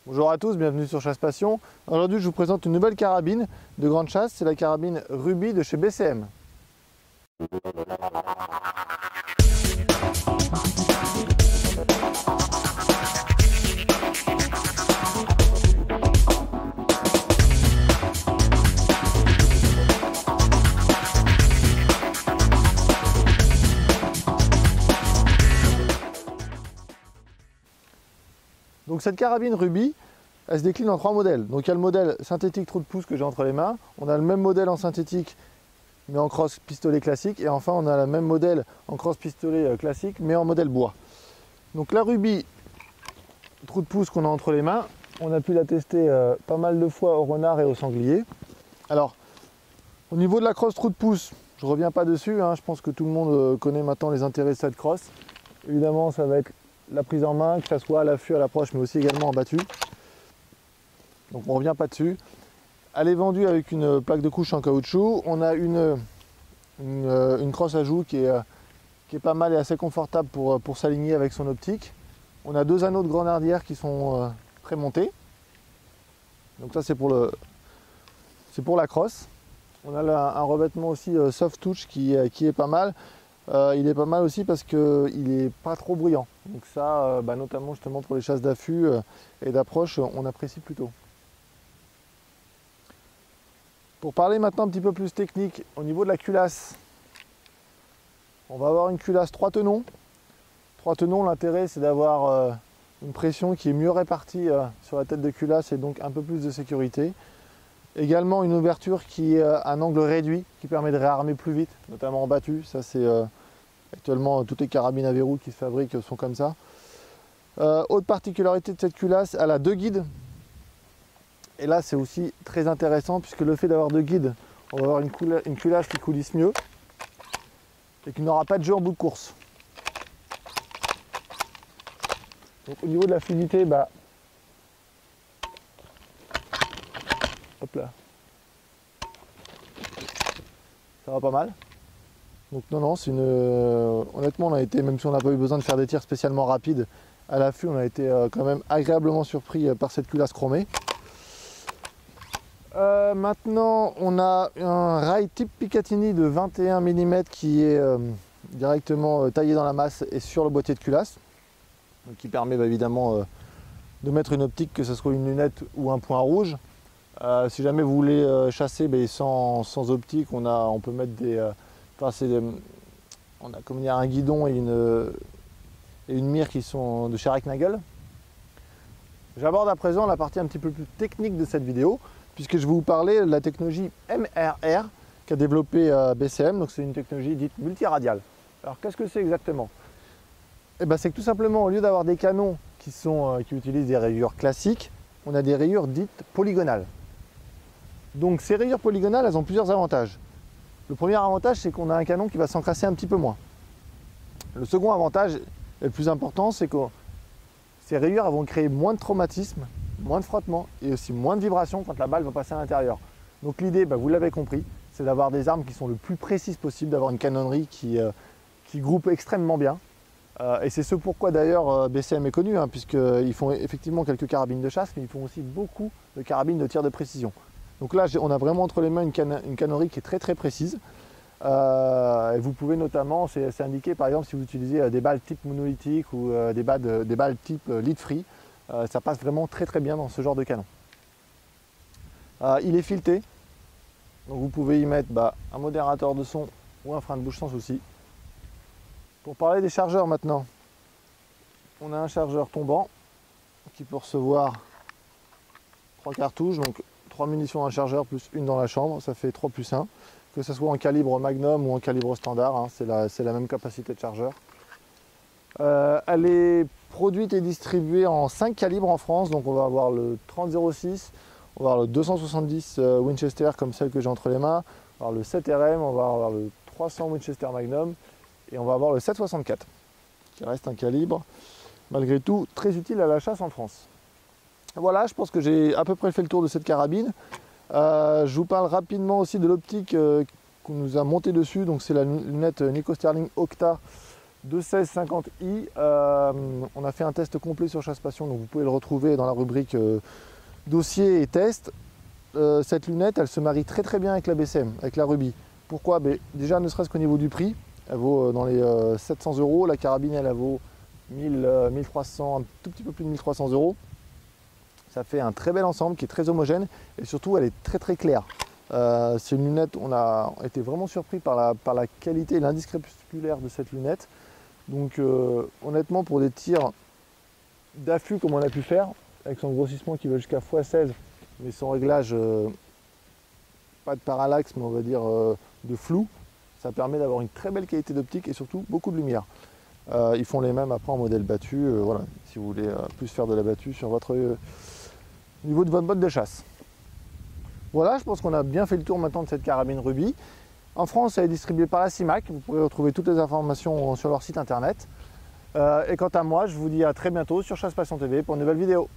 Bonjour à tous, bienvenue sur Chasse Passion. Aujourd'hui, je vous présente une nouvelle carabine de grande chasse, c'est la carabine Ruby de chez BCM. Donc cette carabine Ruby, elle se décline en trois modèles. Donc il y a le modèle synthétique trou de pouce que j'ai entre les mains. On a le même modèle en synthétique mais en crosse pistolet classique. Et enfin on a le même modèle en crosse pistolet classique mais en modèle bois. Donc la Ruby trou de pouce qu'on a entre les mains, on a pu la tester pas mal de fois au renard et au sanglier. Alors au niveau de la crosse trou de pouce, je ne reviens pas dessus, hein. Je pense que tout le monde connaît maintenant les intérêts de cette crosse. Évidemment ça va être la prise en main, que ce soit à l'affût, à l'approche, mais aussi également en battu. Donc on ne revient pas dessus. Elle est vendue avec une plaque de couche en caoutchouc. On a une crosse à joue qui est pas mal et assez confortable pour s'aligner avec son optique. On a deux anneaux de grenardière qui sont prémontés. Donc ça c'est pour la crosse. On a un revêtement aussi soft touch qui est pas mal. Il est pas mal aussi parce qu'il n'est pas trop bruyant. Donc ça, notamment justement pour les chasses d'affût et d'approche, on apprécie plutôt. Pour parler maintenant un petit peu plus technique, au niveau de la culasse, on va avoir une culasse 3 tenons. 3 tenons, l'intérêt c'est d'avoir une pression qui est mieux répartie sur la tête de culasse et donc un peu plus de sécurité. Également une ouverture qui est à un angle réduit, qui permet de réarmer plus vite, notamment en battu. Ça c'est actuellement toutes les carabines à verrou qui se fabriquent sont comme ça. Autre particularité de cette culasse, elle a deux guides. Et là c'est aussi très intéressant puisque le fait d'avoir deux guides, on va avoir une culasse qui coulisse mieux et qui n'aura pas de jeu en bout de course. Donc au niveau de la fluidité, hop là, ça va pas mal. Donc non, c'est honnêtement on a été, même si on n'a pas eu besoin de faire des tirs spécialement rapides à l'affût, on a été quand même agréablement surpris par cette culasse chromée. Maintenant on a un rail type Picatinny de 21 mm qui est directement taillé dans la masse et sur le boîtier de culasse. Donc, qui permet évidemment de mettre une optique, que ce soit une lunette ou un point rouge. Si jamais vous voulez chasser sans optique, on peut mettre on a comme il y a un guidon et une mire qui sont de chez Recknagel. J'aborde à présent la partie un petit peu plus technique de cette vidéo, puisque je vais vous parler de la technologie MRR qu'a développée BCM. Donc c'est une technologie dite multiradiale. Alors qu'est-ce que c'est exactement? C'est que tout simplement, au lieu d'avoir des canons qui utilisent des rayures classiques, on a des rayures dites polygonales. Donc ces rayures polygonales, elles ont plusieurs avantages. Le premier avantage, c'est qu'on a un canon qui va s'encrasser un petit peu moins. Le second avantage, et le plus important, c'est que ces rayures vont créer moins de traumatisme, moins de frottement et aussi moins de vibrations quand la balle va passer à l'intérieur. Donc l'idée, vous l'avez compris, c'est d'avoir des armes qui sont le plus précises possible, d'avoir une canonnerie qui groupe extrêmement bien. Et c'est ce pourquoi d'ailleurs BCM est connu, puisqu'ils font effectivement quelques carabines de chasse, mais ils font aussi beaucoup de carabines de tir de précision. Donc là, on a vraiment entre les mains une canonnerie qui est très très précise. Et vous pouvez notamment, c'est indiqué par exemple si vous utilisez des balles type monolithique ou des balles type lead free, ça passe vraiment très très bien dans ce genre de canon. Il est fileté, donc vous pouvez y mettre un modérateur de son ou un frein de bouche sans souci. Pour parler des chargeurs maintenant, on a un chargeur tombant qui peut recevoir 3 cartouches, donc 3 munitions dans le chargeur plus une dans la chambre, ça fait 3 plus 1. Que ce soit en calibre magnum ou en calibre standard, c'est la même capacité de chargeur. Elle est produite et distribuée en 5 calibres en France, donc on va avoir le 30-06, on va avoir le 270 Winchester comme celle que j'ai entre les mains, on va avoir le 7RM, on va avoir le 300 Winchester Magnum et on va avoir le 7,64 qui reste un calibre malgré tout très utile à la chasse en France. Voilà, je pense que j'ai à peu près fait le tour de cette carabine. Je vous parle rapidement aussi de l'optique qu'on nous a monté dessus, donc c'est la lunette Nikko Sterling Octa 21650i. On a fait un test complet sur Chasse Passion, donc vous pouvez le retrouver dans la rubrique dossier et test. Cette lunette, elle se marie très très bien avec la BCM, avec la Ruby. Pourquoi? Déjà, ne serait-ce qu'au niveau du prix, elle vaut dans les 700 €. La carabine, elle vaut 1300, un tout petit peu plus de 1300 €. Ça fait un très bel ensemble qui est très homogène et surtout, elle est très très claire. C'est une lunette, on a été vraiment surpris par la qualité et l'indice crépusculaire de cette lunette. Donc honnêtement, pour des tirs d'affût comme on a pu faire, avec son grossissement qui va jusqu'à x16, mais sans réglage, pas de parallaxe, mais on va dire de flou, ça permet d'avoir une très belle qualité d'optique et surtout beaucoup de lumière. Ils font les mêmes après en modèle battu, voilà, si vous voulez plus faire de la battue sur votre niveau de votre botte de chasse. Voilà, je pense qu'on a bien fait le tour maintenant de cette carabine Ruby. En France, elle est distribuée par la CIMAC. Vous pourrez retrouver toutes les informations sur leur site internet. Et quant à moi, je vous dis à très bientôt sur Chasse Passion TV pour une nouvelle vidéo.